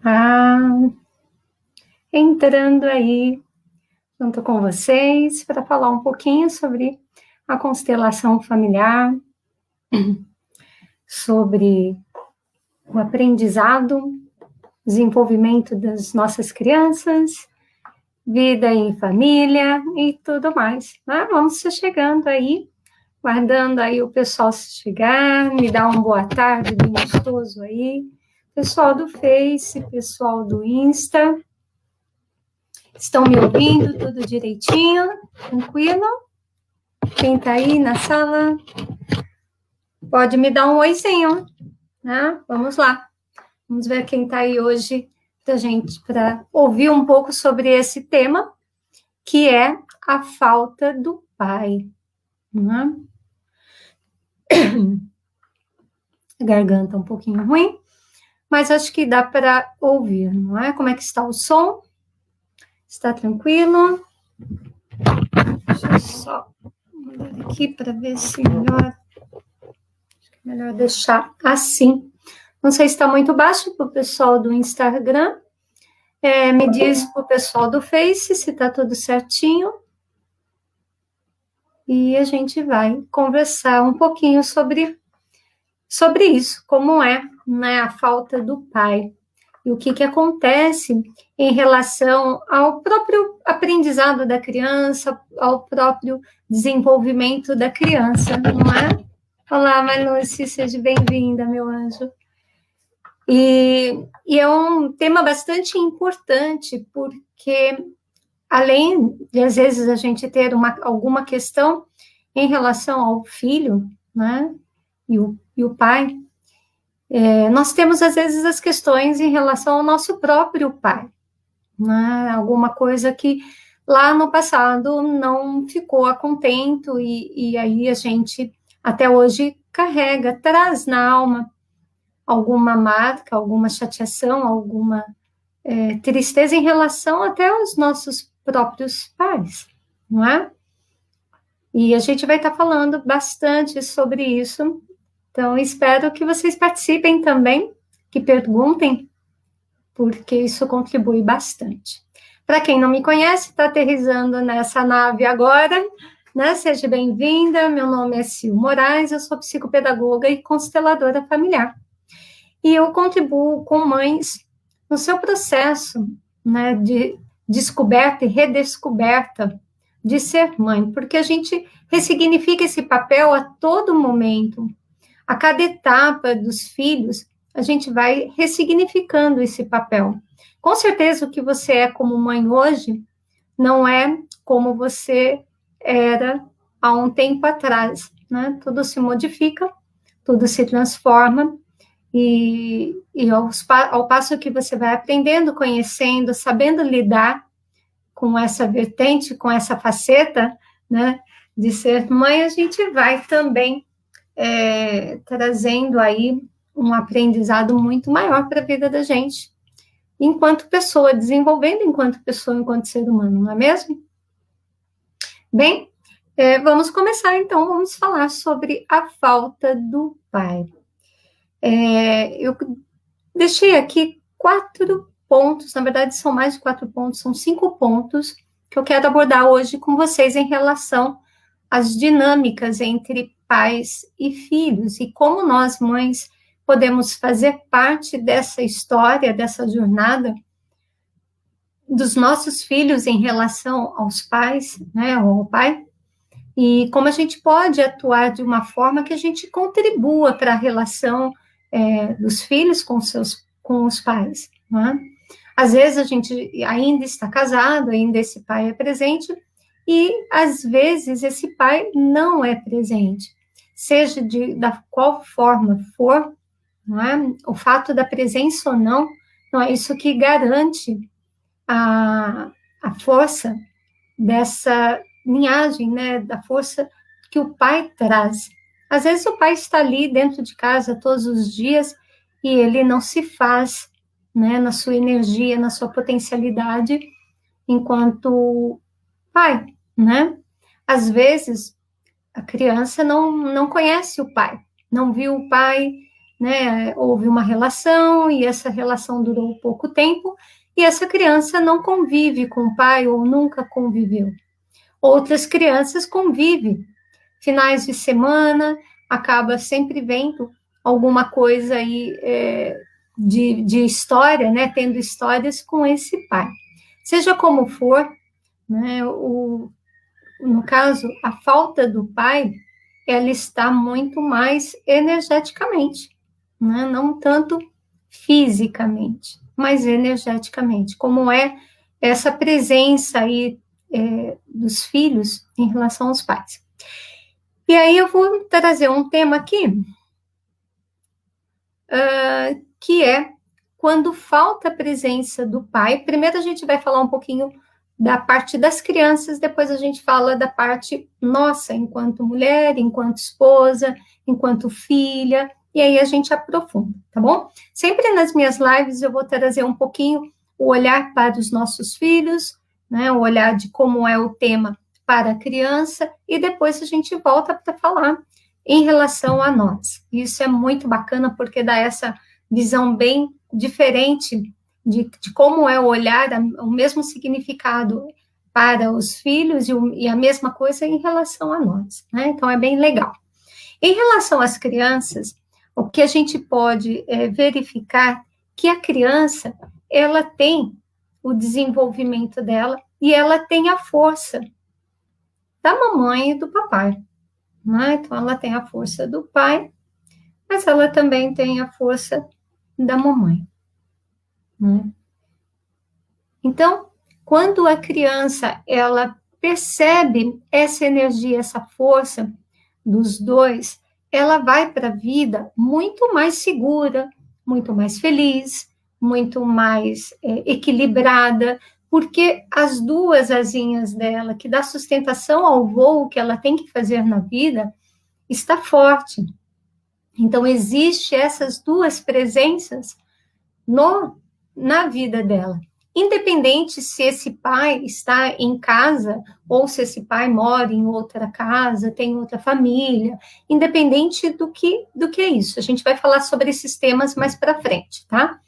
Ah, entrando aí junto com vocês para falar um pouquinho sobre a constelação familiar, sobre o aprendizado, desenvolvimento das nossas crianças, vida em família e tudo mais. Vamos chegando aí, guardando aí o pessoal chegar, me dá uma boa tarde bem gostoso aí. Pessoal do Face, pessoal do Insta, estão me ouvindo tudo direitinho? Tranquilo? Quem tá aí na sala, pode me dar um oizinho, né? Vamos lá. Vamos ver quem tá aí hoje da gente para ouvir um pouco sobre esse tema, que é a falta do pai, né? A garganta um pouquinho ruim, mas acho que dá para ouvir, não é? Como é que está o som? Está tranquilo? Deixa eu só mudar aqui para ver se melhora. Acho que é melhor deixar assim. Não sei se está muito baixo para o pessoal do Instagram. Me diz para o pessoal do Face se está tudo certinho. E a gente vai conversar um pouquinho sobre isso, como é, né, a falta do pai. E o que acontece em relação ao próprio aprendizado da criança, ao próprio desenvolvimento da criança, não é? Olá, Marluce, seja bem-vinda, meu anjo. E é um tema bastante importante, porque além de, às vezes, a gente ter alguma questão em relação ao filho, né, e o pai, nós temos, às vezes, as questões em relação ao nosso próprio pai, né, alguma coisa que lá no passado não ficou a contento, e aí a gente, até hoje, carrega, traz na alma alguma marca, alguma chateação, alguma tristeza em relação até aos nossos próprios pais, não é? E a gente vai estar falando bastante sobre isso, então espero que vocês participem também, que perguntem, porque isso contribui bastante. Para quem não me conhece, está aterrissando nessa nave agora, né? Seja bem-vinda, meu nome é Sil Moraes, eu sou psicopedagoga e consteladora familiar. E eu contribuo com mães no seu processo, né, de descoberta e redescoberta de ser mãe, porque a gente ressignifica esse papel a todo momento. A cada etapa dos filhos, a gente vai ressignificando esse papel. Com certeza o que você é como mãe hoje não é como você era há um tempo atrás, né? Tudo se modifica, tudo se transforma, e ao passo que você vai aprendendo, conhecendo, sabendo lidar com essa vertente, com essa faceta, né, de ser mãe, a gente vai também trazendo aí um aprendizado muito maior para a vida da gente, enquanto pessoa, desenvolvendo enquanto pessoa, enquanto ser humano, não é mesmo? Bem, vamos começar então, vamos falar sobre a falta do pai. Eu deixei aqui 4 pontos, na verdade são mais de 4 pontos, são 5 pontos que eu quero abordar hoje com vocês em relação às dinâmicas entre pais e filhos e como nós, mães, podemos fazer parte dessa história, dessa jornada dos nossos filhos em relação aos pais, né, ao pai, e como a gente pode atuar de uma forma que a gente contribua para a relação dos filhos com os pais, né? Às vezes a gente ainda está casado, ainda esse pai é presente, e às vezes esse pai não é presente, seja da qual forma for, não é? O fato da presença ou não é isso que garante a força dessa linhagem, né? Da força que o pai traz. Às vezes o pai está ali dentro de casa todos os dias e ele não se faz, né, na sua energia, na sua potencialidade enquanto pai, né? Às vezes a criança não conhece o pai, não viu o pai, né? Houve uma relação e essa relação durou pouco tempo e essa criança não convive com o pai ou nunca conviveu. Outras crianças convivem, finais de semana, acaba sempre vendo alguma coisa aí de história, né? Tendo histórias com esse pai. Seja como for, né? No caso, a falta do pai, ela está muito mais energeticamente, né? Não tanto fisicamente, mas energeticamente, como é essa presença aí dos filhos em relação aos pais. E aí eu vou trazer um tema aqui, que é quando falta a presença do pai. Primeiro a gente vai falar um pouquinho da parte das crianças, depois a gente fala da parte nossa, enquanto mulher, enquanto esposa, enquanto filha, e aí a gente aprofunda, tá bom? Sempre nas minhas lives eu vou trazer um pouquinho o olhar para os nossos filhos, né, o olhar de como é o tema para a criança, e depois a gente volta para falar em relação a nós. Isso é muito bacana, porque dá essa visão bem diferente de como é o olhar, o mesmo significado para os filhos e a mesma coisa em relação a nós, né? Então, é bem legal. Em relação às crianças, o que a gente pode verificar que a criança, ela tem o desenvolvimento dela e ela tem a força da mamãe e do papai, né? Então, ela tem a força do pai, mas ela também tem a força da mamãe, né? Então, quando a criança ela percebe essa energia, essa força dos dois, ela vai para a vida muito mais segura, muito mais feliz, muito mais equilibrada, porque as duas asinhas dela, que dá sustentação ao voo que ela tem que fazer na vida, está forte. Então, existe essas duas presenças na vida dela. Independente se esse pai está em casa ou se esse pai mora em outra casa, tem outra família, independente do que é isso. A gente vai falar sobre esses temas mais para frente, tá?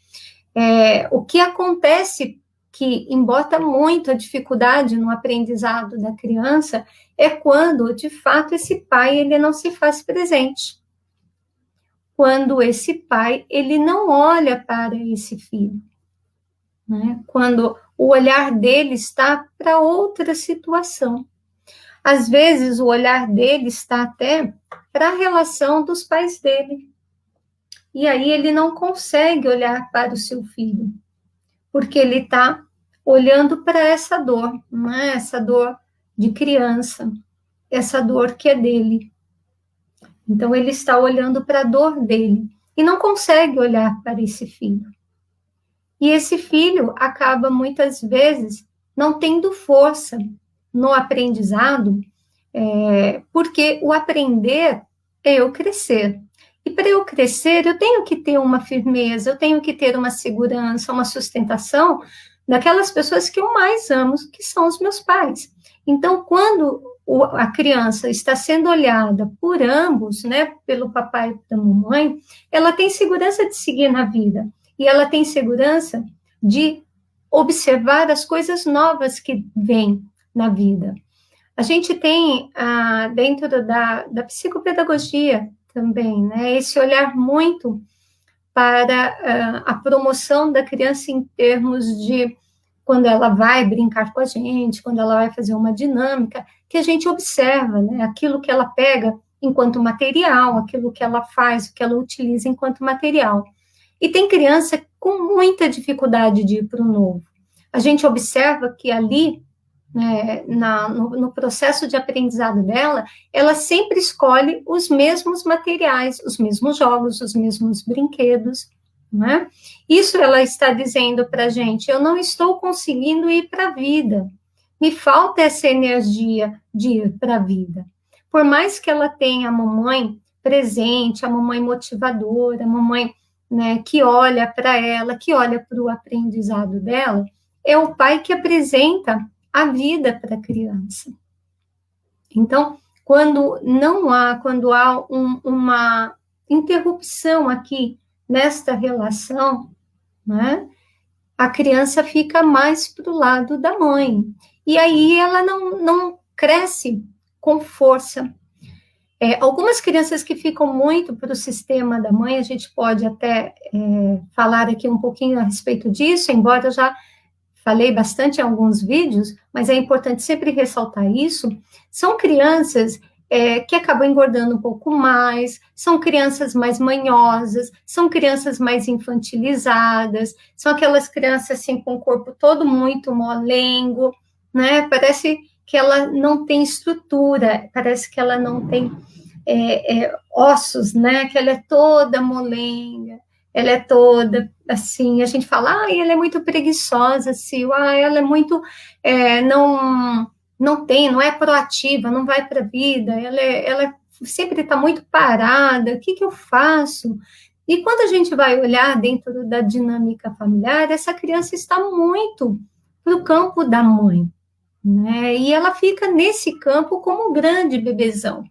O que acontece que embota muito a dificuldade no aprendizado da criança é quando, de fato, esse pai ele não se faz presente. Quando esse pai ele não olha para esse filho, né? Quando o olhar dele está para outra situação. Às vezes o olhar dele está até para a relação dos pais dele. E aí ele não consegue olhar para o seu filho, porque ele está olhando para essa dor, né? Essa dor de criança, essa dor que é dele. Então ele está olhando para a dor dele e não consegue olhar para esse filho. E esse filho acaba, muitas vezes, não tendo força no aprendizado, porque o aprender é eu crescer. E para eu crescer, eu tenho que ter uma firmeza, eu tenho que ter uma segurança, uma sustentação daquelas pessoas que eu mais amo, que são os meus pais. Então, quando a criança está sendo olhada por ambos, né, pelo papai e pela mamãe, ela tem segurança de seguir na vida. E ela tem segurança de observar as coisas novas que vêm na vida. A gente tem, dentro da psicopedagogia também, né, esse olhar muito para a promoção da criança em termos de quando ela vai brincar com a gente, quando ela vai fazer uma dinâmica, que a gente observa, né, aquilo que ela pega enquanto material, aquilo que ela faz, o que ela utiliza enquanto material. E tem criança com muita dificuldade de ir para o novo. A gente observa que ali, né, no processo de aprendizado dela, ela sempre escolhe os mesmos materiais, os mesmos jogos, os mesmos brinquedos, né? Isso ela está dizendo para a gente, eu não estou conseguindo ir para a vida, me falta essa energia de ir para a vida. Por mais que ela tenha a mamãe presente, a mamãe motivadora, a mamãe, né, que olha para ela, que olha para o aprendizado dela, é o pai que apresenta a vida para a criança. Então, quando há interrupção aqui nesta relação, né, a criança fica mais para o lado da mãe. E aí ela não cresce com força. Algumas crianças que ficam muito para o sistema da mãe, a gente pode até falar aqui um pouquinho a respeito disso, embora eu já falei bastante em alguns vídeos, mas é importante sempre ressaltar isso, são crianças que acabam engordando um pouco mais, são crianças mais manhosas, são crianças mais infantilizadas, são aquelas crianças assim com o corpo todo muito molengo, né? Parece que ela não tem estrutura, parece que ela não tem ossos, né? Que ela é toda molenga, ela é toda assim, a gente fala, ela é muito preguiçosa, Sil, ela é muito, não é proativa, não vai para a vida, ela sempre está muito parada, o que eu faço? E quando a gente vai olhar dentro da dinâmica familiar, essa criança está muito no campo da mãe, né? E ela fica nesse campo como um grande bebezão.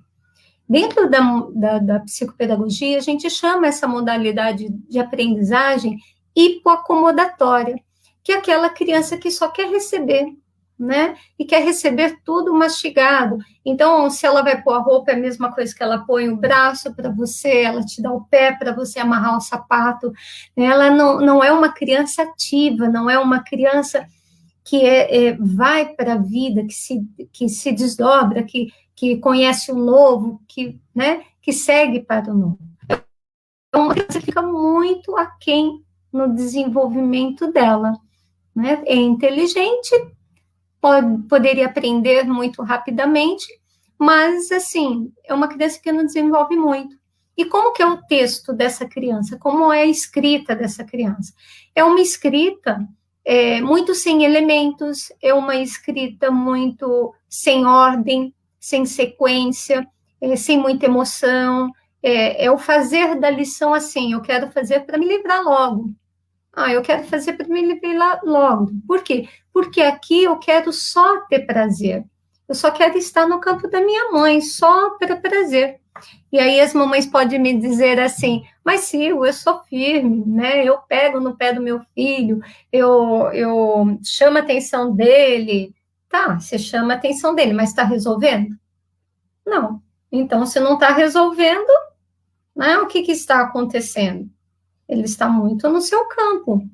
Dentro da psicopedagogia, a gente chama essa modalidade de aprendizagem hipoacomodatória, que é aquela criança que só quer receber, né? E quer receber tudo mastigado. Então, se ela vai pôr a roupa, é a mesma coisa que ela põe o braço para você, ela te dá o pé para você amarrar o sapato. Ela não é uma criança ativa, não é uma criança que vai para a vida, que se desdobra, que conhece o novo, né, que segue para o novo. Então, uma criança fica muito aquém no desenvolvimento dela, né? É inteligente, poderia aprender muito rapidamente, mas, assim, é uma criança que não desenvolve muito. E como que é o texto dessa criança? Como é a escrita dessa criança? É uma escrita muito sem elementos, é uma escrita muito sem ordem, sem sequência, sem muita emoção, é o fazer da lição assim, eu quero fazer para me livrar logo. Eu quero fazer para me livrar logo. Por quê? Porque aqui eu quero só ter prazer. Eu só quero estar no campo da minha mãe, só para prazer. E aí as mamães podem me dizer assim, mas Sil, eu sou firme, né? Eu pego no pé do meu filho, eu chamo a atenção dele. Tá, você chama a atenção dele, mas está resolvendo? Não. Então, se não está resolvendo, né, o que está acontecendo? Ele está muito no seu campo.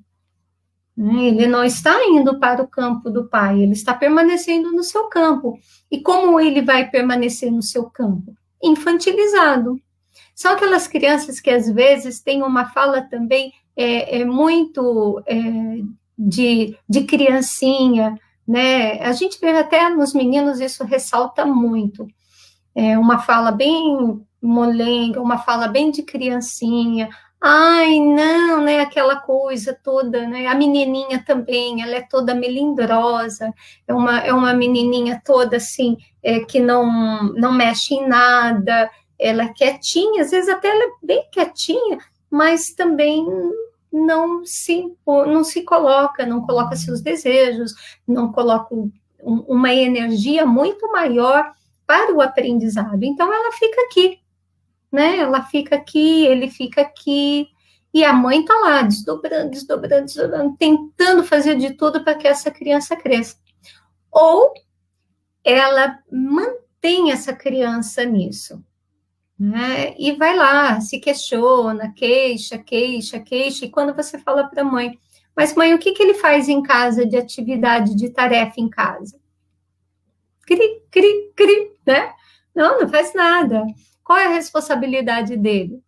Né? Ele não está indo para o campo do pai, ele está permanecendo no seu campo. E como ele vai permanecer no seu campo? Infantilizado. São aquelas crianças que, às vezes, têm uma fala também muito de criancinha, né? A gente vê até nos meninos, isso ressalta muito. Uma fala bem molenga, uma fala bem de criancinha. Ai, não, né, aquela coisa toda, né, a menininha também, ela é toda melindrosa, é uma menininha toda, assim, que não mexe em nada, ela é quietinha, às vezes até ela é bem quietinha, mas também não se coloca, não coloca seus desejos, não coloca uma energia muito maior para o aprendizado. Então, ela fica aqui, né? Ela fica aqui, ele fica aqui, e a mãe está lá, desdobrando, tentando fazer de tudo para que essa criança cresça. Ou ela mantém essa criança nisso, né? E vai lá, se questiona, queixa, e quando você fala para a mãe, mas mãe, o que ele faz em casa de atividade, de tarefa em casa? Cri, cri, cri, né? Não faz nada. Qual é a responsabilidade dele?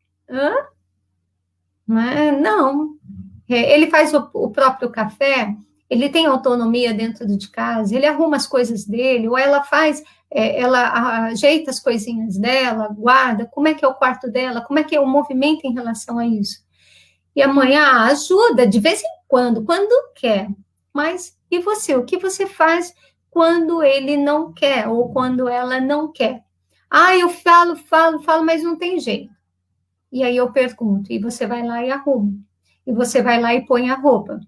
Não. Ele faz o próprio café, ele tem autonomia dentro de casa, ele arruma as coisas dele, ou ela faz, ela ajeita as coisinhas dela, guarda, como é que é o quarto dela, como é que é o movimento em relação a isso. E a mãe ajuda de vez em quando quer. Mas e você? O que você faz quando ele não quer ou quando ela não quer? Eu falo, mas não tem jeito. E aí eu pergunto, e você vai lá e arruma. E você vai lá e põe a roupa.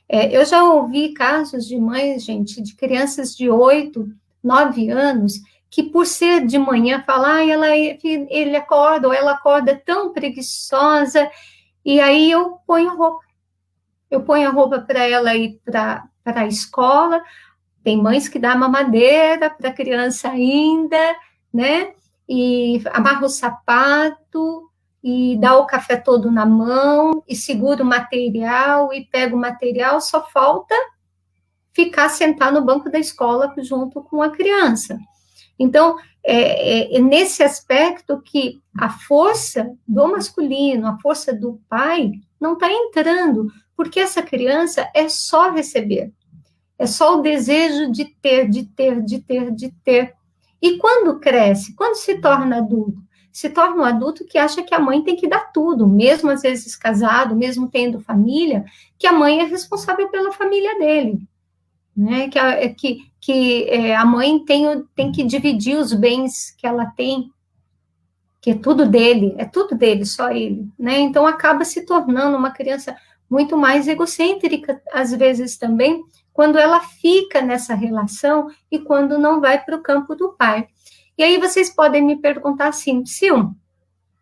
Eu já ouvi casos de mães, gente, de crianças de 8, 9 anos, que por ser de manhã, fala, ele acorda, ou ela acorda tão preguiçosa, e aí eu ponho roupa. Eu ponho a roupa para ela ir para a escola. Tem mães que dão mamadeira para a criança ainda, né? E amarra o sapato, e dá o café todo na mão, e segura o material, e pega o material, só falta ficar sentado no banco da escola junto com a criança. Então, é nesse aspecto que a força do masculino, a força do pai, não está entrando, porque essa criança é só receber, é só o desejo de ter, de ter, de ter, de ter. E quando cresce, quando se torna adulto, se torna um adulto que acha que a mãe tem que dar tudo, mesmo às vezes casado, mesmo tendo família, que a mãe é responsável pela família dele. Né, a mãe tem que dividir os bens que ela tem, que é tudo dele, só ele, né? Então acaba se tornando uma criança muito mais egocêntrica, às vezes também, quando ela fica nessa relação e quando não vai para o campo do pai. E aí vocês podem me perguntar assim, Sil,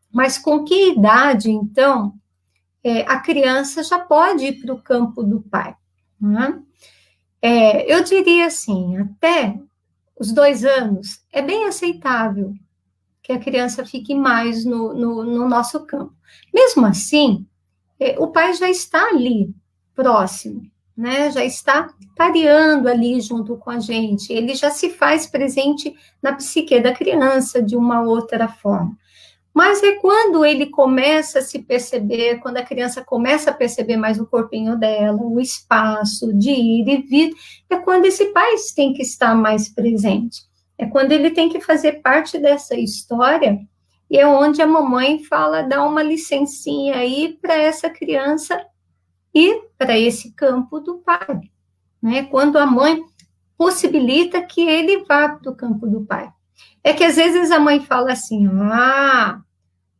mas com que idade, então, a criança já pode ir para o campo do pai? Né? Eu diria assim, até os 2 anos, é bem aceitável que a criança fique mais no nosso campo. Mesmo assim, o pai já está ali, próximo, né? Já está pareando ali junto com a gente, ele já se faz presente na psique da criança de uma outra forma. Mas é quando ele começa a se perceber, quando a criança começa a perceber mais o corpinho dela, o espaço de ir e vir, é quando esse pai tem que estar mais presente. É quando ele tem que fazer parte dessa história, e é onde a mamãe fala, dá uma licencinha aí para essa criança ir para esse campo do pai. Né? Quando a mãe possibilita que ele vá para o campo do pai. É que às vezes a mãe fala assim,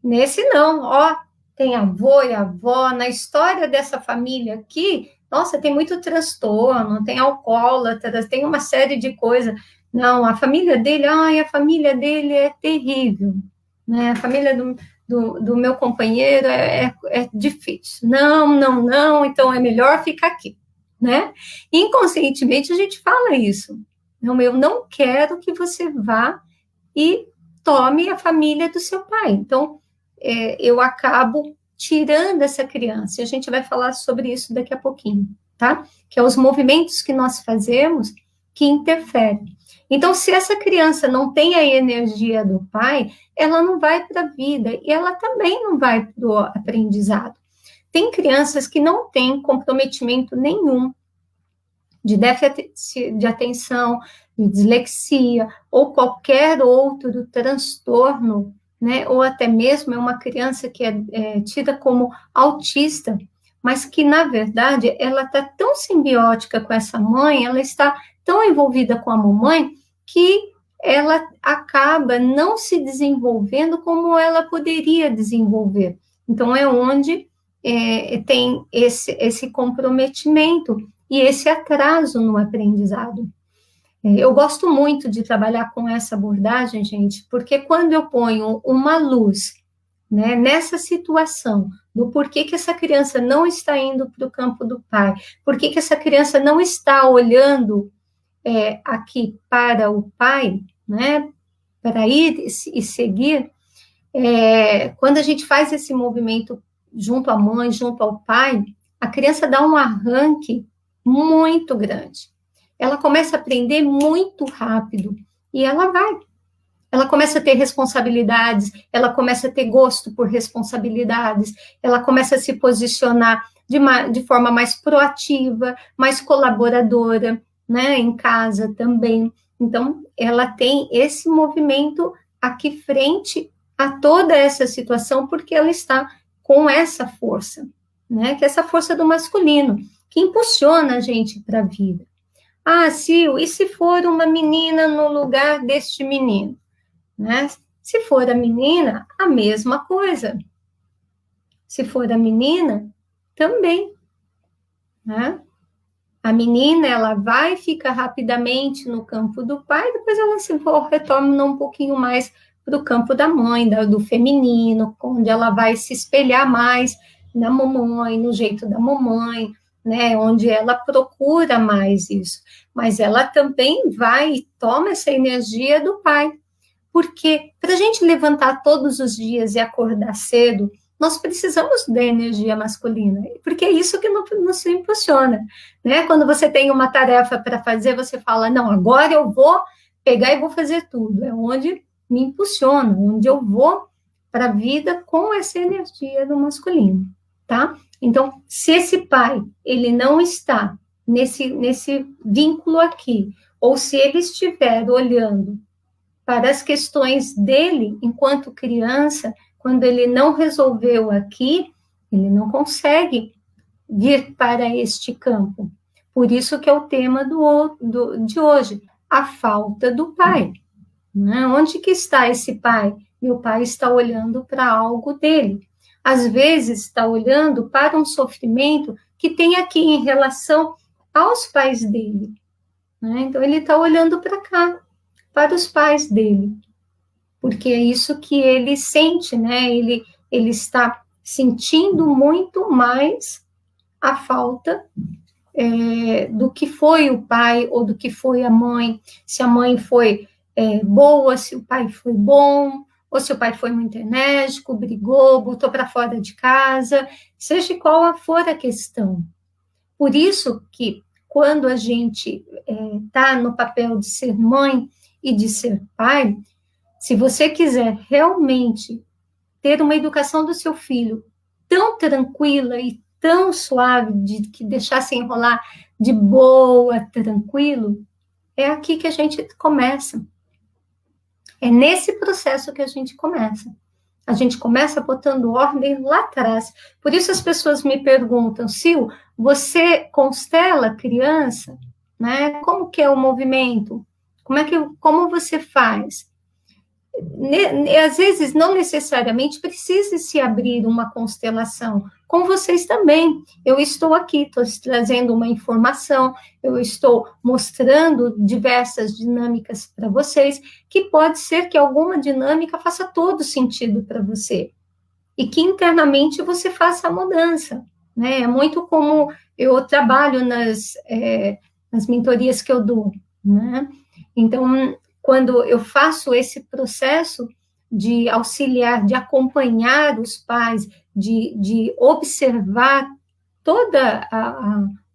nesse não, ó, tem avô e avó, na história dessa família aqui, nossa, tem muito transtorno, tem alcoólatras, tem uma série de coisas. Não, a família dele, a família dele é terrível, né? A família do meu companheiro é difícil. Não, então é melhor ficar aqui, né? Inconscientemente a gente fala isso. Não, eu não quero que você vá e tome a família do seu pai. Então, eu acabo tirando essa criança. E a gente vai falar sobre isso daqui a pouquinho, tá? Que é os movimentos que nós fazemos que interferem. Então, se essa criança não tem a energia do pai, ela não vai para a vida e ela também não vai para o aprendizado. Tem crianças que não têm comprometimento nenhum de déficit de atenção, de dislexia, ou qualquer outro transtorno, né? Ou até mesmo é uma criança que é tida como autista, mas que, na verdade, ela está tão simbiótica com essa mãe, ela está tão envolvida com a mamãe, que ela acaba não se desenvolvendo como ela poderia desenvolver. Então, é onde tem esse comprometimento e esse atraso no aprendizado. Eu gosto muito de trabalhar com essa abordagem, gente, porque quando eu ponho uma luz, né, nessa situação, do porquê que essa criança não está indo para o campo do pai, porquê que essa criança não está olhando aqui para o pai, né, para ir e seguir, quando a gente faz esse movimento junto à mãe, junto ao pai, a criança dá um arranque muito grande. Ela começa a aprender muito rápido e ela começa a ter responsabilidades, ela começa a ter gosto por responsabilidades, ela começa a se posicionar de forma mais proativa, mais colaboradora, né, em casa também. Então, ela tem esse movimento aqui frente a toda essa situação, porque ela está com essa força, né, que é essa força do masculino, que impulsiona a gente para a vida. Sil, e se for uma menina no lugar deste menino? Né? Se for a menina, a mesma coisa. Se for a menina, também. Né? A menina, ela vai ficar rapidamente no campo do pai, depois ela se retorna um pouquinho mais para o campo da mãe, do feminino, onde ela vai se espelhar mais na mamãe, no jeito da mamãe, né, onde ela procura mais isso. Mas ela também vai e toma essa energia do pai. Porque para a gente levantar todos os dias e acordar cedo, nós precisamos da energia masculina, porque é isso que nos impulsiona, né? Quando você tem uma tarefa para fazer, você fala, não, agora eu vou pegar e vou fazer tudo. É onde me impulsiona, onde eu vou para a vida com essa energia do masculino, tá? Então, se esse pai, ele não está nesse vínculo aqui, ou se ele estiver olhando para as questões dele enquanto criança, quando ele não resolveu aqui, ele não consegue vir para este campo. Por isso que é o tema de hoje, a falta do pai. Né? Onde que está esse pai? Meu pai está olhando para algo dele. Às vezes está olhando para um sofrimento que tem aqui em relação aos pais dele. Né? Então ele está olhando para cá, para os pais dele, porque é isso que ele sente, né? Ele está sentindo muito mais a falta do que foi o pai ou do que foi a mãe, se a mãe foi boa, se o pai foi bom, ou se o pai foi muito enérgico, brigou, botou para fora de casa, seja qual for a questão. Por isso que quando a gente está no papel de ser mãe e de ser pai, se você quiser realmente ter uma educação do seu filho tão tranquila e tão suave, de que deixar se enrolar de boa, tranquilo, é aqui que a gente começa. É nesse processo que a gente começa. A gente começa botando ordem lá atrás. Por isso as pessoas me perguntam, Sil, você constela criança? Né? Como que é o movimento? Como você faz? Às vezes, não necessariamente precisa se abrir uma constelação. Com vocês também. Eu estou aqui, estou trazendo uma informação, eu estou mostrando diversas dinâmicas para vocês, que pode ser que alguma dinâmica faça todo sentido para você. E que internamente você faça a mudança. Né? É muito como eu trabalho nas mentorias que eu dou. Né? Então, quando eu faço esse processo de auxiliar, de acompanhar os pais, de observar todo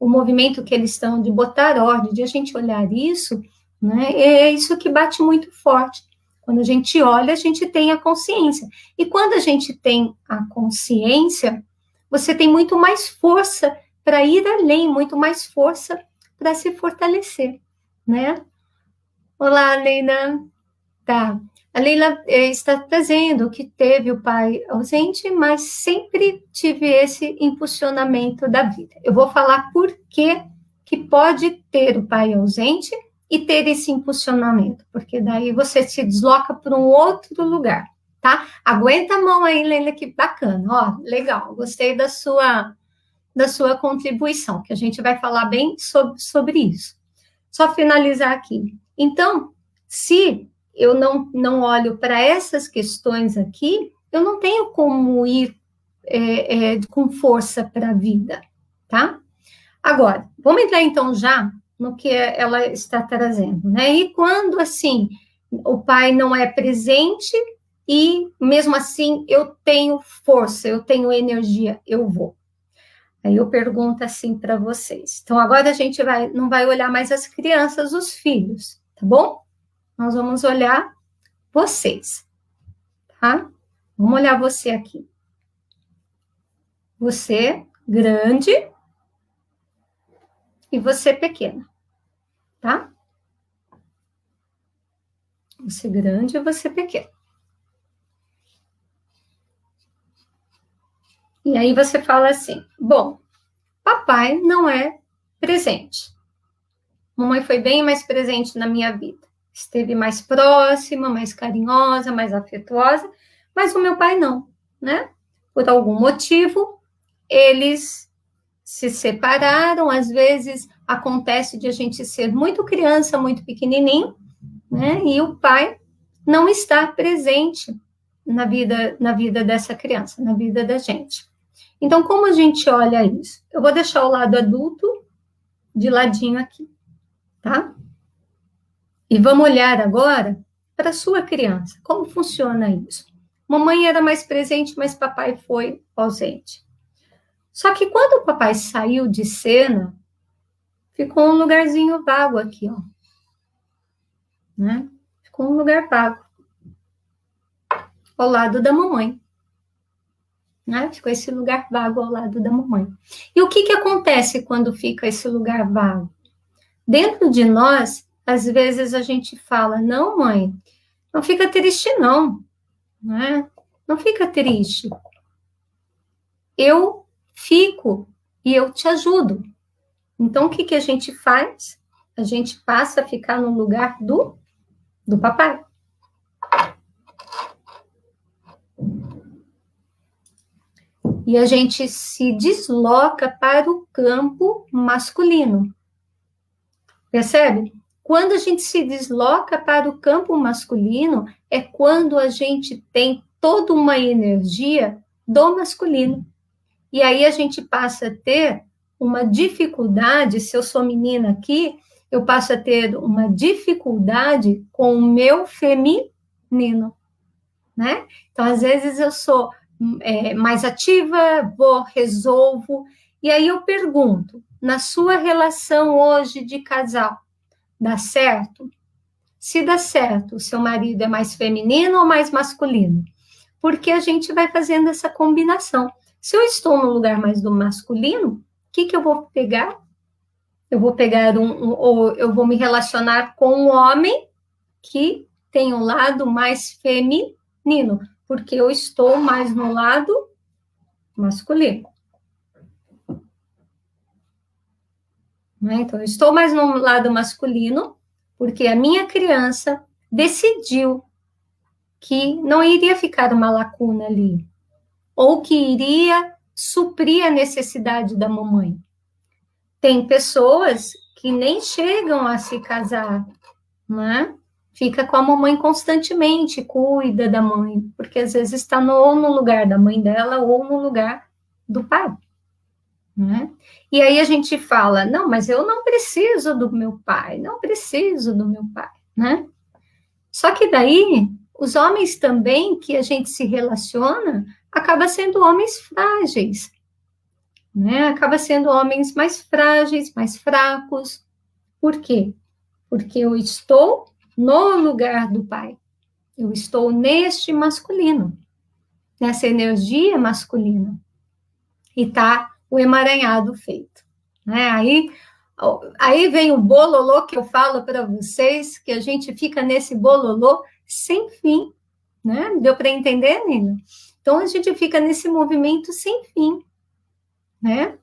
o movimento que eles estão, de botar ordem, de a gente olhar isso, né, é isso que bate muito forte. Quando a gente olha, a gente tem a consciência. E quando a gente tem a consciência, você tem muito mais força para ir além, muito mais força para se fortalecer, né? Olá, Leila. Tá. A Leila está trazendo que teve o pai ausente, mas sempre tive esse impulsionamento da vida. Eu vou falar por que pode ter o pai ausente e ter esse impulsionamento, porque daí você se desloca para um outro lugar, tá? Aguenta a mão aí, Leila, que bacana. Ó, legal, gostei da sua contribuição, que a gente vai falar bem sobre isso. Só finalizar aqui. Então, se eu não olho para essas questões aqui, eu não tenho como ir com força para a vida, tá? Agora, vamos entrar então já no que ela está trazendo, né? E quando, assim, o pai não é presente e, mesmo assim, eu tenho força, eu tenho energia, eu vou. Aí eu pergunto assim para vocês. Então, agora a gente não vai olhar mais as crianças, os filhos, tá bom? Nós vamos olhar vocês, tá? Vamos olhar você aqui. Você grande e você pequena, tá? Você grande e você pequena. E aí você fala assim, bom, papai não é presente. Mamãe foi bem mais presente na minha vida. Esteve mais próxima, mais carinhosa, mais afetuosa, mas o meu pai não, né? Por algum motivo, eles se separaram, às vezes acontece de a gente ser muito criança, muito pequenininho, né? E o pai não estar presente na vida dessa criança, na vida da gente. Então, como a gente olha isso? Eu vou deixar o lado adulto de ladinho aqui, tá? E vamos olhar agora para a sua criança. Como funciona isso? Mamãe era mais presente, mas papai foi ausente. Só que quando o papai saiu de cena, ficou um lugarzinho vago aqui, ó. Né? Ficou um lugar vago. Ao lado da mamãe. Né? Ficou esse lugar vago ao lado da mamãe. E o que acontece quando fica esse lugar vago? Dentro de nós, às vezes a gente fala, não, mãe, não fica triste, não. Né? Não fica triste. Eu fico e eu te ajudo. Então, o que a gente faz? A gente passa a ficar no lugar do papai. E a gente se desloca para o campo masculino. Percebe? Quando a gente se desloca para o campo masculino, é quando a gente tem toda uma energia do masculino. E aí a gente passa a ter uma dificuldade, se eu sou menina aqui, eu passo a ter uma dificuldade com o meu feminino, né? Então, às vezes eu sou mais ativa, resolvo, e aí eu pergunto, na sua relação hoje de casal, dá certo? Se dá certo, o seu marido é mais feminino ou mais masculino? Porque a gente vai fazendo essa combinação. Se eu estou no lugar mais do masculino, o que eu vou pegar? Eu vou pegar ou eu vou me relacionar com um homem que tem um lado mais feminino, porque eu estou mais no lado masculino. Né? Então, eu estou mais no lado masculino, porque a minha criança decidiu que não iria ficar uma lacuna ali, ou que iria suprir a necessidade da mamãe. Tem pessoas que nem chegam a se casar, né? Fica com a mamãe constantemente, cuida da mãe, porque às vezes está ou no lugar da mãe dela ou no lugar do pai. Né? E aí a gente fala, não, mas eu não preciso do meu pai, não preciso do meu pai, né? Só que daí, os homens também que a gente se relaciona, acaba sendo homens frágeis, né? Acaba sendo homens mais frágeis, mais fracos. Por quê? Porque eu estou no lugar do pai. Eu estou neste masculino, nessa energia masculina. E tá o emaranhado feito. Né? Aí vem o bololô que eu falo para vocês, que a gente fica nesse bololô sem fim. Né? Deu para entender, Nina? Então, a gente fica nesse movimento sem fim. Né?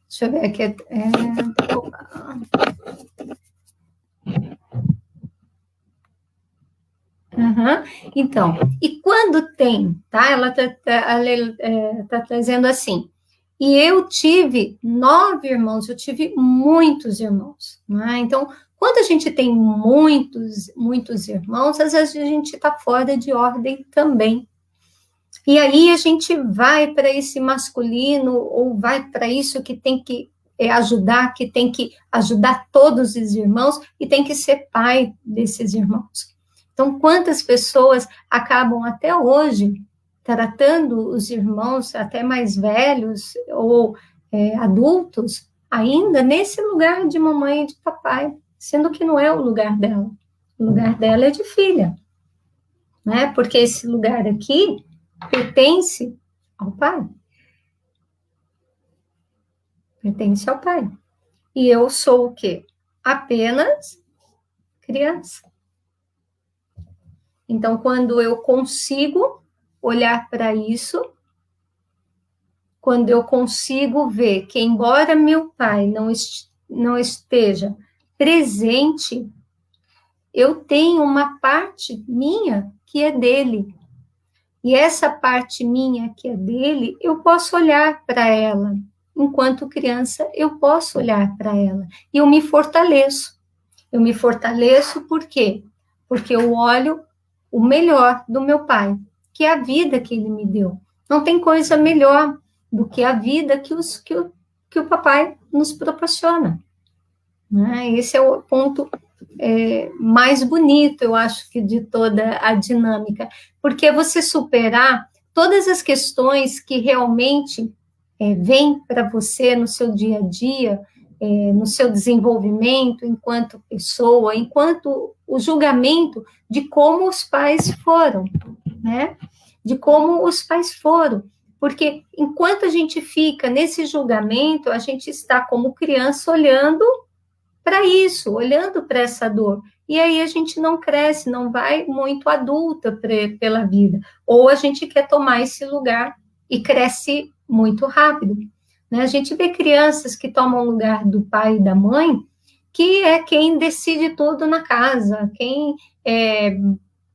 Deixa eu ver aqui. Uhum. Então, e quando tem, tá? Ela tá trazendo assim. E eu tive 9 irmãos, eu tive muitos irmãos, né? Então, quando a gente tem muitos irmãos, às vezes a gente está fora de ordem também. E aí a gente vai para esse masculino, ou vai para isso que tem que ajudar, que tem que ajudar todos os irmãos, e tem que ser pai desses irmãos. Então, quantas pessoas acabam até hoje tratando os irmãos até mais velhos ou adultos, ainda nesse lugar de mamãe e de papai, sendo que não é o lugar dela. O lugar dela é de filha, né? Porque esse lugar aqui pertence ao pai. Pertence ao pai. E eu sou o quê? Apenas criança. Então, quando eu consigo olhar para isso, quando eu consigo ver que, embora meu pai não esteja presente, eu tenho uma parte minha que é dele. E essa parte minha que é dele, eu posso olhar para ela enquanto criança, eu posso olhar para ela e eu me fortaleço. Eu me fortaleço por quê? Porque eu olho o melhor do meu pai, que é a vida que ele me deu. Não tem coisa melhor do que a vida que o papai nos proporciona. Né? Esse é o ponto mais bonito, eu acho, que de toda a dinâmica, porque é você superar todas as questões que realmente vêm para você no seu dia a dia, no seu desenvolvimento enquanto pessoa, enquanto o julgamento de como os pais foram, né? De como os pais foram. Porque enquanto a gente fica nesse julgamento, a gente está como criança olhando para isso, olhando para essa dor. E aí a gente não cresce, não vai muito adulta pela vida. Ou a gente quer tomar esse lugar e cresce muito rápido. Né? A gente vê crianças que tomam o lugar do pai e da mãe, que é quem decide tudo na casa, quem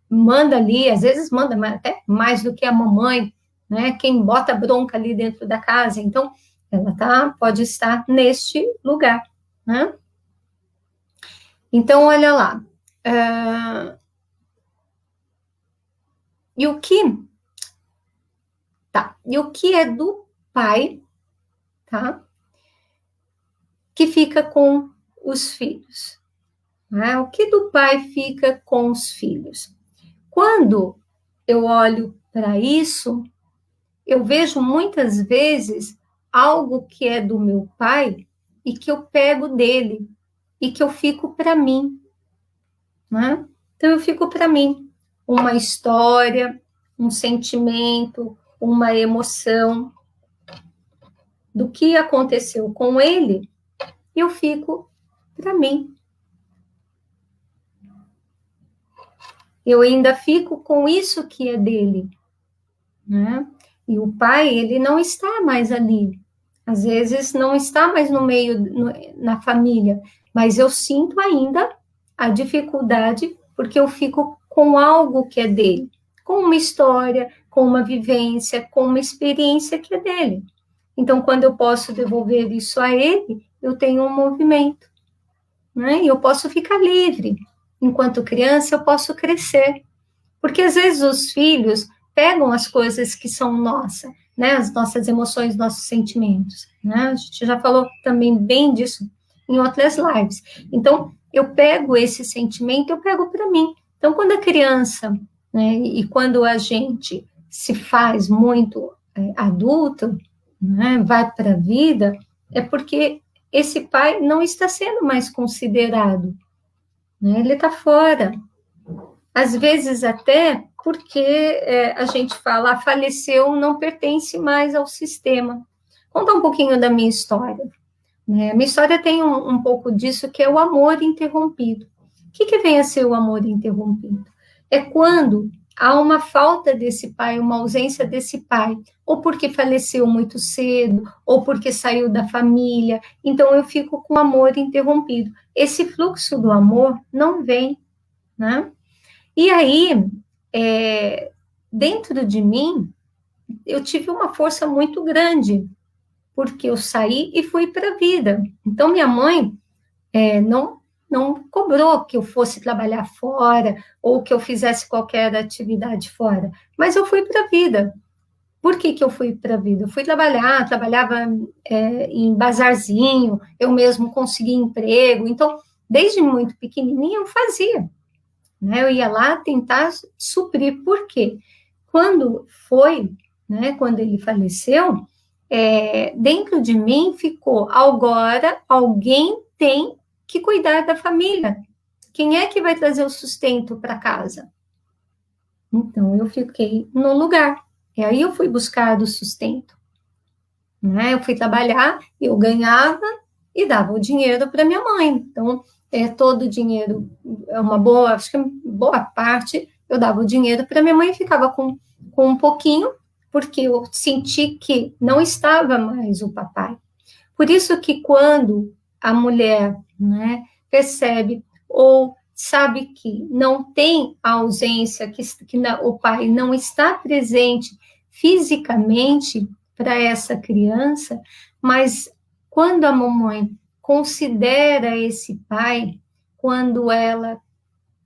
manda ali, às vezes manda até mais do que a mamãe, né? Quem bota bronca ali dentro da casa. Então, ela pode estar neste lugar, né? Então, olha lá. E o que é do pai, tá? Que fica com os filhos. Né? O que do pai fica com os filhos? Quando eu olho para isso, eu vejo muitas vezes algo que é do meu pai e que eu pego dele e que eu fico para mim. Né? Então, eu fico para mim uma história, um sentimento, uma emoção do que aconteceu com ele, eu fico para mim. Eu ainda fico com isso que é dele, né? E o pai, ele não está mais ali. Às vezes não está mais no meio, na família, mas eu sinto ainda a dificuldade porque eu fico com algo que é dele, com uma história, com uma vivência, com uma experiência que é dele. Então, quando eu posso devolver isso a ele, eu tenho um movimento, né? E eu posso ficar livre. Enquanto criança, eu posso crescer. Porque, às vezes, os filhos pegam as coisas que são nossas, né? As nossas emoções, nossos sentimentos, né? A gente já falou também bem disso em outras lives. Então, eu pego esse sentimento, eu pego para mim. Então, quando a criança, né, e quando a gente se faz muito adulto, né, vai para a vida, é porque esse pai não está sendo mais considerado, né? Ele está fora. Às vezes até porque a gente fala, faleceu, não pertence mais ao sistema. Conta um pouquinho da minha história. Né? A minha história tem um pouco disso, que é o amor interrompido. O que vem a ser o amor interrompido? É quando há uma falta desse pai, uma ausência desse pai, ou porque faleceu muito cedo, ou porque saiu da família, então eu fico com o amor interrompido. Esse fluxo do amor não vem, né? E aí, dentro de mim, eu tive uma força muito grande, porque eu saí e fui para a vida. Então, minha mãe não cobrou que eu fosse trabalhar fora ou que eu fizesse qualquer atividade fora, mas eu fui para a vida. Por que eu fui para a vida? Eu fui trabalhava em bazarzinho, eu mesmo consegui emprego, então, desde muito pequenininha eu fazia. Né? Eu ia lá tentar suprir. Por quê? Quando ele faleceu, dentro de mim ficou, agora alguém tem que cuidar da família. Quem é que vai trazer o sustento para casa? Então, eu fiquei no lugar. E aí eu fui buscar o sustento. Né? Eu fui trabalhar, eu ganhava e dava o dinheiro para minha mãe. Então, todo o dinheiro, acho que boa parte, eu dava o dinheiro para minha mãe e ficava com um pouquinho, porque eu senti que não estava mais o papai. Por isso que quando a mulher, né, percebe ou sabe que não tem a ausência, que o pai não está presente fisicamente para essa criança, Mas quando a mamãe considera esse pai, quando ela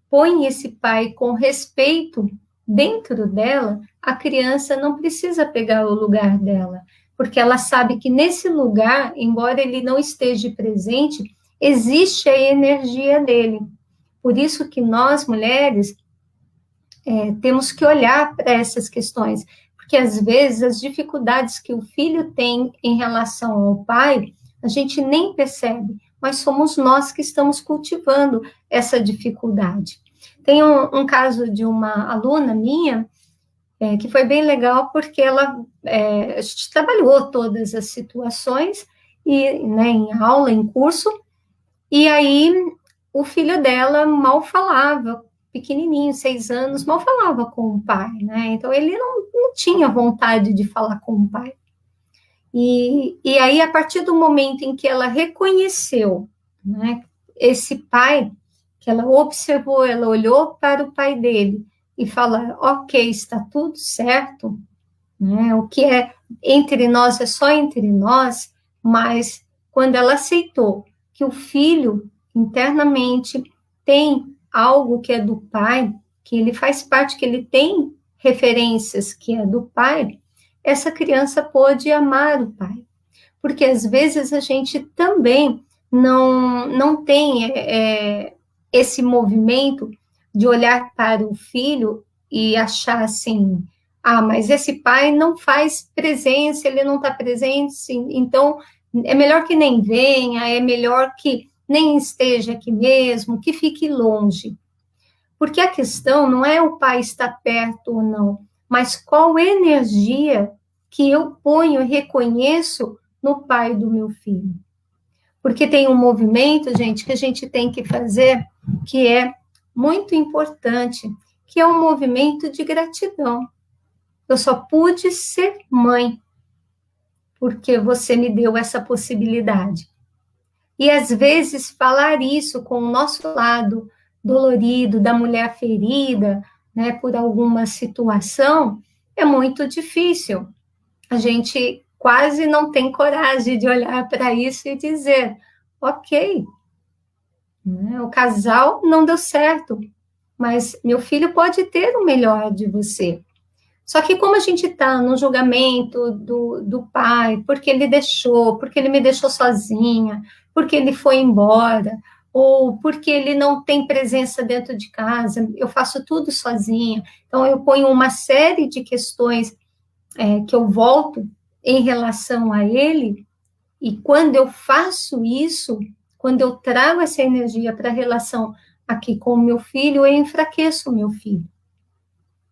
põe esse pai com respeito dentro dela, a criança não precisa pegar o lugar dela, porque ela sabe que nesse lugar, embora ele não esteja presente, existe a energia dele. Por isso que nós, mulheres, temos que olhar para essas questões, porque às vezes as dificuldades que o filho tem em relação ao pai, a gente nem percebe, mas somos nós que estamos cultivando essa dificuldade. Tem um caso de uma aluna minha, que foi bem legal, porque a gente trabalhou todas as situações, e, né, em aula, em curso, e aí o filho dela mal falava, pequenininho, 6 anos, mal falava com o pai, né? Então ele não tinha vontade de falar com o pai. E aí, a partir do momento em que ela reconheceu, né, esse pai, que ela observou, ela olhou para o pai dele e falou: ok, está tudo certo, né? O que é entre nós é só entre nós, mas quando ela aceitou que o filho internamente tem algo que é do pai, que ele faz parte, que ele tem referências que é do pai, essa criança pôde amar o pai. Porque às vezes a gente também não tem esse movimento de olhar para o filho e achar assim: ah, mas esse pai não faz presença, ele não está presente, então é melhor que nem venha, é melhor que nem esteja aqui mesmo, que fique longe. Porque a questão não é o pai estar perto ou não, mas qual energia que eu ponho e reconheço no pai do meu filho. Porque tem um movimento, gente, que a gente tem que fazer, que é muito importante, que é um movimento de gratidão. Eu só pude ser mãe porque você me deu essa possibilidade. E às vezes falar isso com o nosso lado dolorido, da mulher ferida, né, por alguma situação, é muito difícil. A gente quase não tem coragem de olhar para isso e dizer: ok, né, o casal não deu certo, mas meu filho pode ter o melhor de você. Só que como a gente está no julgamento do pai, porque ele deixou, porque ele me deixou sozinha, porque ele foi embora, ou porque ele não tem presença dentro de casa, eu faço tudo sozinha. Então, eu ponho uma série de questões que eu volto em relação a ele, e quando eu faço isso, quando eu trago essa energia para a relação aqui com o meu filho, eu enfraqueço o meu filho.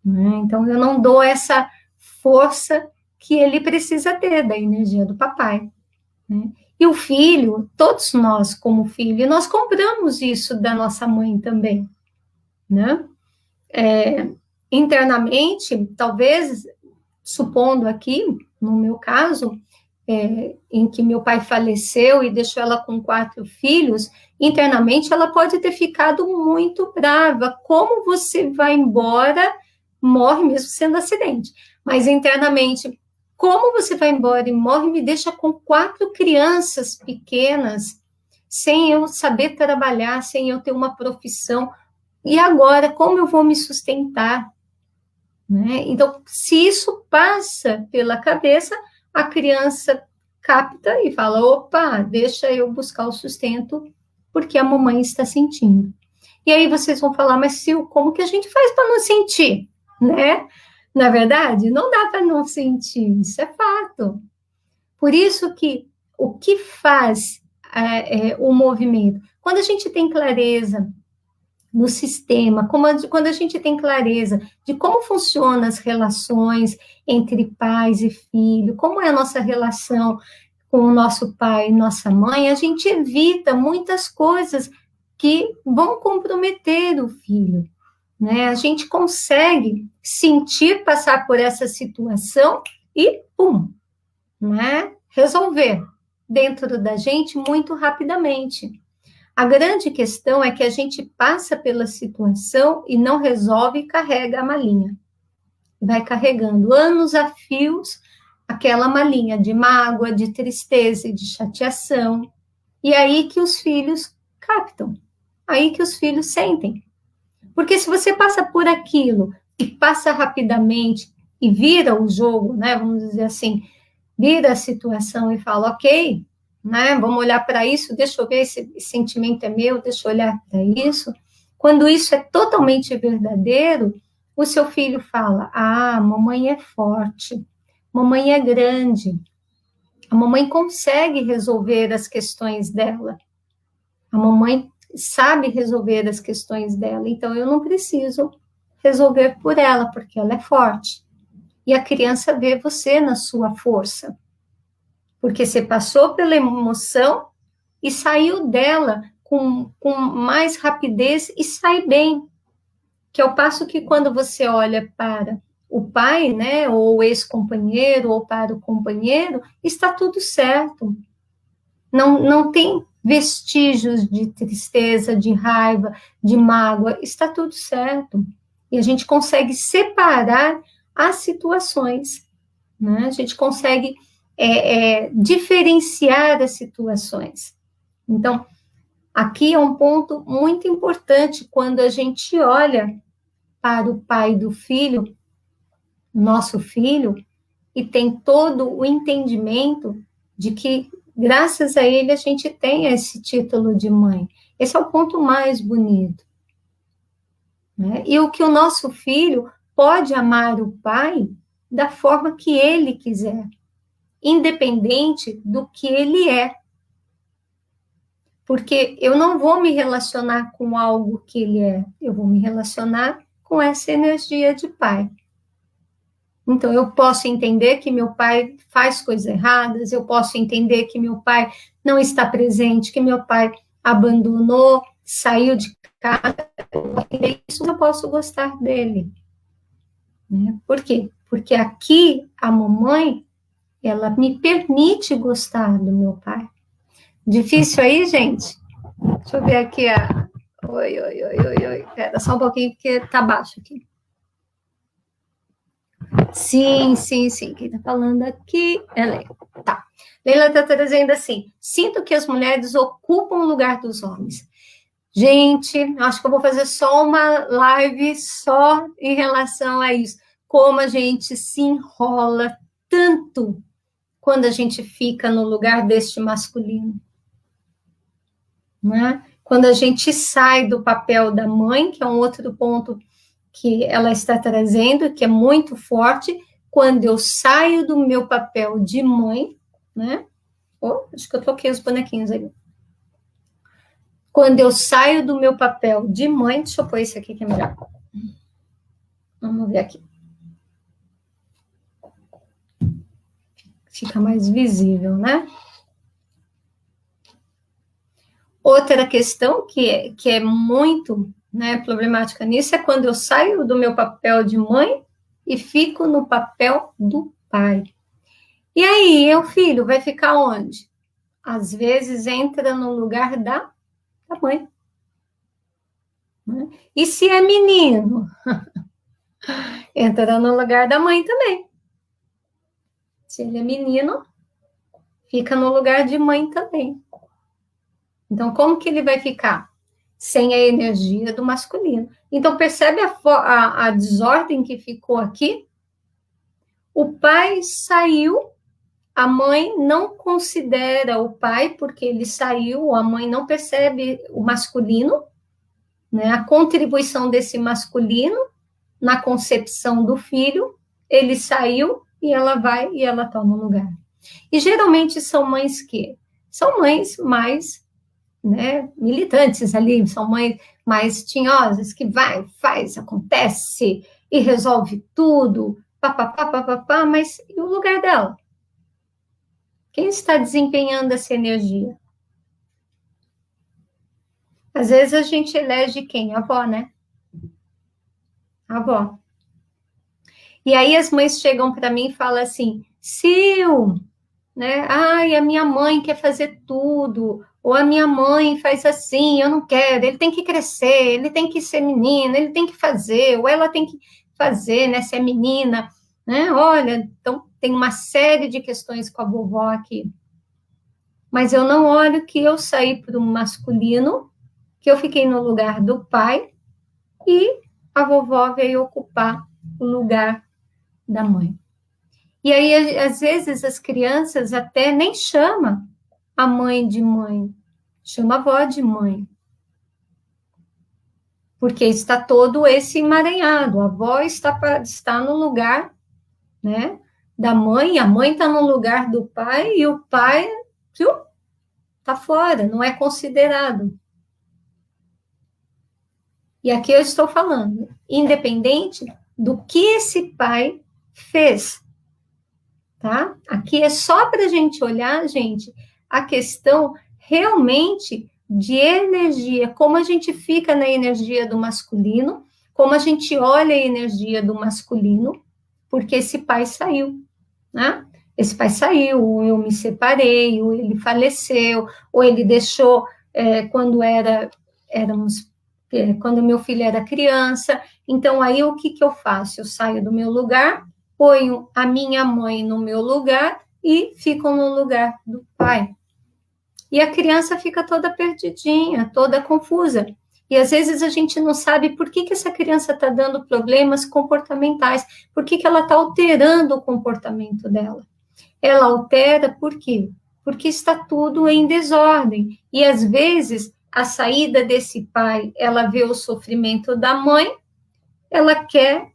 Né? Então, eu não dou essa força que ele precisa ter da energia do papai. Né? E o filho, todos nós como filho, nós compramos isso da nossa mãe também. Né? Internamente, talvez, supondo aqui, no meu caso, em que meu pai faleceu e deixou ela com 4 filhos, internamente ela pode ter ficado muito brava. Como você vai embora, morre mesmo sendo acidente. Mas internamente, como você vai embora e morre, me deixa com 4 crianças pequenas, sem eu saber trabalhar, sem eu ter uma profissão. E agora, como eu vou me sustentar? Né? Então, se isso passa pela cabeça, a criança capta e fala: opa, deixa eu buscar o sustento, porque a mamãe está sentindo. E aí vocês vão falar: mas Sil, como que a gente faz para não sentir? Né? Na verdade, não dá para não sentir, isso é fato. Por isso que o que faz o movimento? Quando a gente tem clareza no sistema, quando a gente tem clareza de como funcionam as relações entre pais e filho, como é a nossa relação com o nosso pai e nossa mãe, a gente evita muitas coisas que vão comprometer o filho. Né? A gente consegue sentir, passar por essa situação e, pum, né? Resolver dentro da gente muito rapidamente. A grande questão é que a gente passa pela situação e não resolve e carrega a malinha. Vai carregando anos a fios aquela malinha de mágoa, de tristeza e de chateação. E aí que os filhos captam, aí que os filhos sentem. Porque se você passa por aquilo e passa rapidamente e vira o jogo, né, vamos dizer assim, vira a situação e fala, ok, né, vamos olhar para isso, deixa eu ver, esse sentimento é meu, deixa eu olhar para isso. Quando isso é totalmente verdadeiro, o seu filho fala, ah, mamãe é forte, mamãe é grande, a mamãe consegue resolver as questões dela, a mamãe sabe resolver as questões dela, então eu não preciso resolver por ela, porque ela é forte. E a criança vê você na sua força, porque você passou pela emoção e saiu dela com mais rapidez e sai bem. Que é o passo que quando você olha para o pai, né, ou o ex-companheiro, ou para o companheiro, está tudo certo. Não tem vestígios de tristeza, de raiva, de mágoa, está tudo certo. E a gente consegue separar as situações, né? A gente consegue diferenciar as situações. Então, aqui é um ponto muito importante quando a gente olha para o pai do filho, nosso filho, e tem todo o entendimento de que, graças a ele, a gente tem esse título de mãe. Esse é o ponto mais bonito. Né? E o que o nosso filho pode amar o pai da forma que ele quiser, independente do que ele é. Porque eu não vou me relacionar com algo que ele é, eu vou me relacionar com essa energia de pai. Então, eu posso entender que meu pai faz coisas erradas, eu posso entender que meu pai não está presente, que meu pai abandonou, saiu de casa, isso eu posso gostar dele. Né? Por quê? Porque aqui a mamãe, ela me permite gostar do meu pai. Difícil aí, gente? Deixa eu ver aqui a... Oi. Espera só um pouquinho, porque tá baixo aqui. Sim. Quem tá falando aqui é Leila. Tá. Leila tá trazendo assim: sinto que as mulheres ocupam o lugar dos homens. Gente, acho que eu vou fazer só uma live só em relação a isso. Como a gente se enrola tanto quando a gente fica no lugar deste masculino. Né? Quando a gente sai do papel da mãe, que é um outro ponto que ela está trazendo, que é muito forte, quando eu saio do meu papel de mãe, né? Oh, acho que eu troquei os bonequinhos ali. Quando eu saio do meu papel de mãe, deixa eu pôr esse aqui que é melhor. Vamos ver aqui. Fica mais visível, né? Outra questão que é muito, né, problemática nisso é quando eu saio do meu papel de mãe e fico no papel do pai. E aí, o filho vai ficar onde? Às vezes entra no lugar da mãe. Né? E se é menino? Entra no lugar da mãe também. Se ele é menino, fica no lugar de mãe também. Então, como que ele vai ficar? Sem a energia do masculino. Então, percebe a desordem que ficou aqui? O pai saiu, a mãe não considera o pai porque ele saiu, a mãe não percebe o masculino, né? A contribuição desse masculino na concepção do filho, ele saiu e ela vai e ela toma o lugar. E geralmente são mães que são mães mais, né, militantes ali, são mães mais tinhosas que vai, faz, acontece e resolve tudo, papapá, mas e o lugar dela? Quem está desempenhando essa energia? Às vezes a gente elege quem? A avó, né? A avó. E aí as mães chegam para mim e falam assim, Sil, né? Ai, a minha mãe quer fazer tudo, ou a minha mãe faz assim, eu não quero, ele tem que crescer, ele tem que ser menina, ele tem que fazer, ou ela tem que fazer, né, ser menina, né? Olha, então tem uma série de questões com a vovó aqui. Mas eu não olho que eu saí para o masculino, que eu fiquei no lugar do pai, e a vovó veio ocupar o lugar da mãe. E aí, às vezes, as crianças até nem chamam a mãe de mãe, chama a avó de mãe. Porque está todo esse emaranhado. A avó está no lugar, né, da mãe, a mãe está no lugar do pai, e o pai está fora, não é considerado. E aqui eu estou falando, independente do que esse pai fez, tá? Aqui é só para a gente olhar, gente, a questão realmente de energia, como a gente fica na energia do masculino, como a gente olha a energia do masculino, porque esse pai saiu, né? Esse pai saiu, ou eu me separei, ou ele faleceu, ou ele deixou quando quando meu filho era criança. Então, aí o que eu faço? Eu saio do meu lugar, ponho a minha mãe no meu lugar e fico no lugar do pai. E a criança fica toda perdidinha, toda confusa. E às vezes a gente não sabe por que essa criança está dando problemas comportamentais, por que ela está alterando o comportamento dela. Ela altera por quê? Porque está tudo em desordem. E às vezes a saída desse pai, ela vê o sofrimento da mãe, ela quer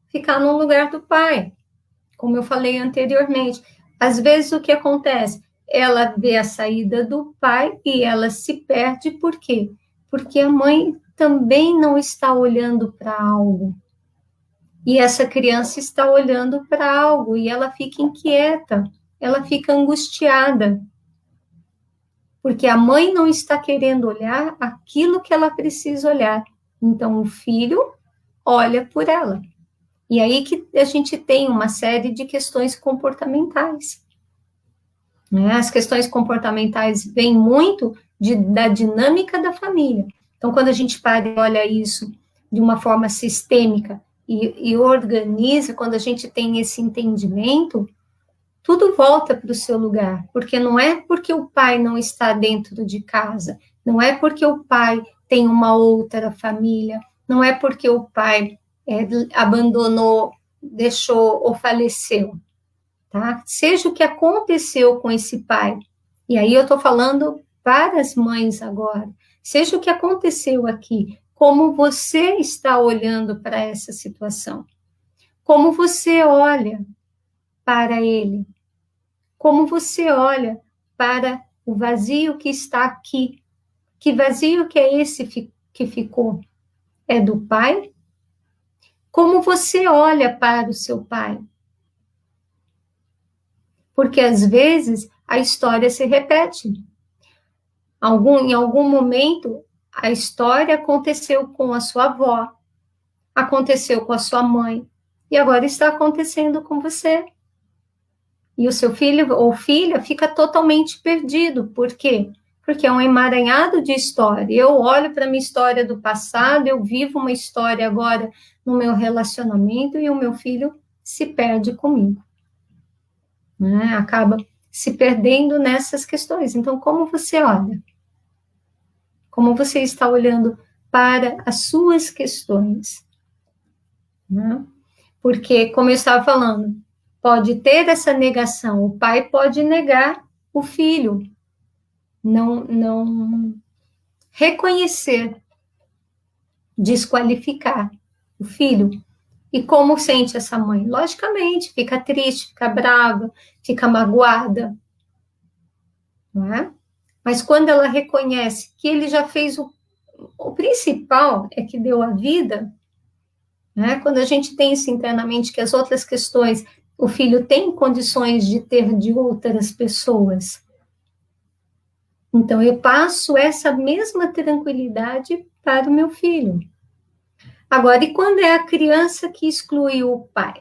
ficar no lugar do pai, como eu falei anteriormente. Às vezes o que acontece? Ela vê a saída do pai e ela se perde, por quê? Porque a mãe também não está olhando para algo. E essa criança está olhando para algo e ela fica inquieta, ela fica angustiada. Porque a mãe não está querendo olhar aquilo que ela precisa olhar. Então, o filho olha por ela. E aí que a gente tem uma série de questões comportamentais. Né? As questões comportamentais vêm muito da dinâmica da família. Então, quando a gente para e olha isso de uma forma sistêmica e organiza, quando a gente tem esse entendimento, tudo volta para o seu lugar, porque não é porque o pai não está dentro de casa, não é porque o pai tem uma outra família, não é porque o pai abandonou, deixou ou faleceu, tá? Seja o que aconteceu com esse pai, e aí eu estou falando para as mães agora, seja o que aconteceu aqui, como você está olhando para essa situação, como você olha para ele, como você olha para o vazio que está aqui. Que vazio que é esse que ficou? É do pai? Como você olha para o seu pai? Porque às vezes a história se repete. Em algum momento a história aconteceu com a sua avó, aconteceu com a sua mãe, e agora está acontecendo com você. E o seu filho ou filha fica totalmente perdido. Por quê? Porque é um emaranhado de história. Eu olho para a minha história do passado, eu vivo uma história agora no meu relacionamento e o meu filho se perde comigo. Né? Acaba se perdendo nessas questões. Então, como você olha? Como você está olhando para as suas questões? Né? Porque, como eu estava falando, pode ter essa negação, o pai pode negar o filho, não reconhecer, desqualificar o filho. E como sente essa mãe? Logicamente, fica triste, fica brava, fica magoada, não é? Mas quando ela reconhece que ele já fez o principal, é que deu a vida, né? Quando a gente tem isso internamente, que as outras questões o filho tem condições de ter de outras pessoas. Então, eu passo essa mesma tranquilidade para o meu filho. Agora, e quando é a criança que exclui o pai?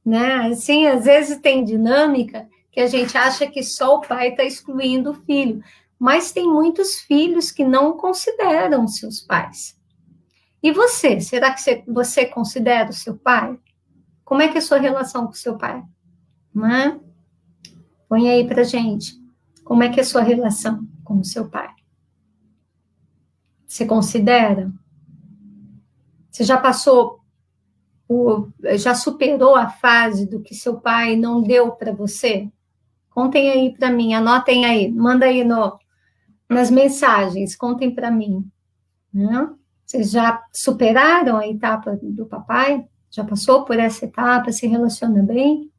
Né? Assim, às vezes tem dinâmica que a gente acha que só o pai está excluindo o filho, mas tem muitos filhos que não consideram seus pais. E você, será que você considera o seu pai? Como é que é a sua relação com o seu pai? Né? Põe aí pra gente. Como é que é a sua relação com o seu pai? Você considera? Você já passou, já superou a fase do que seu pai não deu para você? Contem aí para mim, anotem aí, manda aí nas mensagens, contem para mim. Né? Vocês já superaram a etapa do papai? Já passou por essa etapa? Se relaciona bem?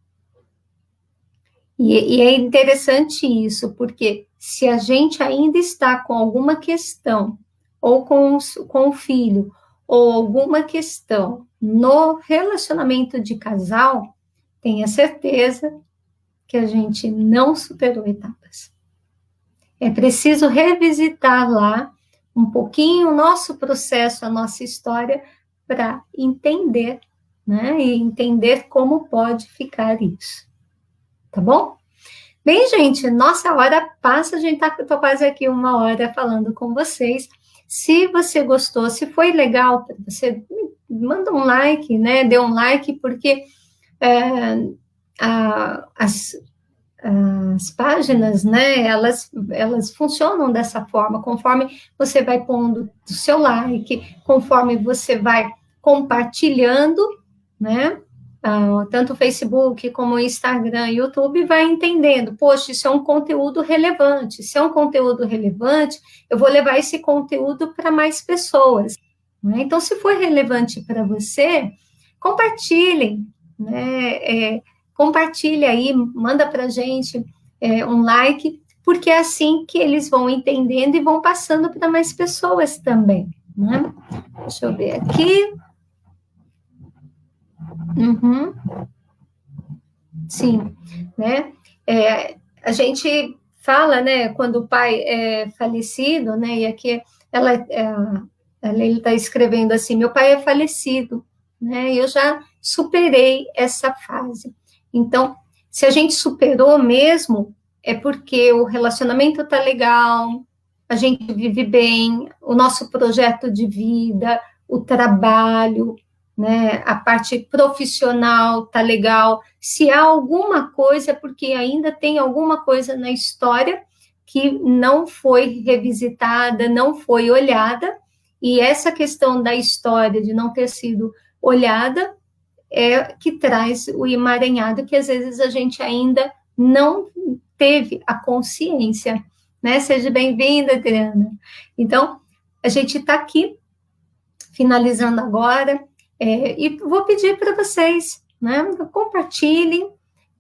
E é interessante isso, porque se a gente ainda está com alguma questão, ou com o filho, ou alguma questão no relacionamento de casal, tenha certeza que a gente não superou etapas. É preciso revisitar lá um pouquinho o nosso processo, a nossa história, para entender, né? E entender como pode ficar isso. Tá bom? Bem, gente, nossa hora passa, a gente tô quase aqui 1 hora falando com vocês. Se você gostou, se foi legal, você manda um like, né? Dê um like, porque as páginas, né, elas funcionam dessa forma, conforme você vai pondo o seu like, conforme você vai compartilhando, né, tanto o Facebook como o Instagram e o YouTube, vai entendendo, poxa, isso é um conteúdo relevante, se é um conteúdo relevante, eu vou levar esse conteúdo para mais pessoas, né? Então, se for relevante para você, compartilhem, né, compartilha aí, manda para a gente um like, porque é assim que eles vão entendendo e vão passando para mais pessoas também, né? Deixa eu ver aqui. Uhum. Sim, né? A gente fala, né, quando o pai é falecido, né, e aqui ele está escrevendo assim, meu pai é falecido, né, e eu já superei essa fase. Então, se a gente superou mesmo, é porque o relacionamento está legal, a gente vive bem, o nosso projeto de vida, o trabalho, né, a parte profissional está legal. Se há alguma coisa, é porque ainda tem alguma coisa na história que não foi revisitada, não foi olhada, e essa questão da história de não ter sido olhada é que traz o emaranhado que às vezes a gente ainda não teve a consciência, né? Seja bem-vinda, Adriana. Então, a gente está aqui, finalizando agora, e vou pedir para vocês, né? Compartilhem.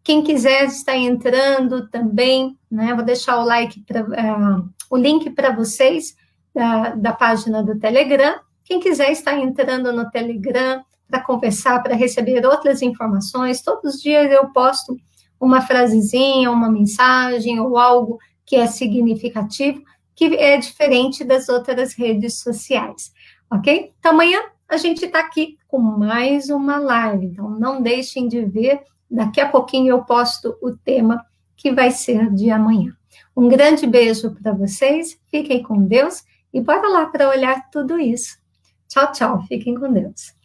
Quem quiser estar entrando também, né? Vou deixar o link para vocês da página do Telegram. Quem quiser estar entrando no Telegram para conversar, para receber outras informações, todos os dias eu posto uma frasezinha, uma mensagem ou algo que é significativo, que é diferente das outras redes sociais, ok? Então, amanhã a gente está aqui com mais uma live, então não deixem de ver, daqui a pouquinho eu posto o tema que vai ser de amanhã. Um grande beijo para vocês, fiquem com Deus e bora lá para olhar tudo isso. Tchau, tchau, fiquem com Deus.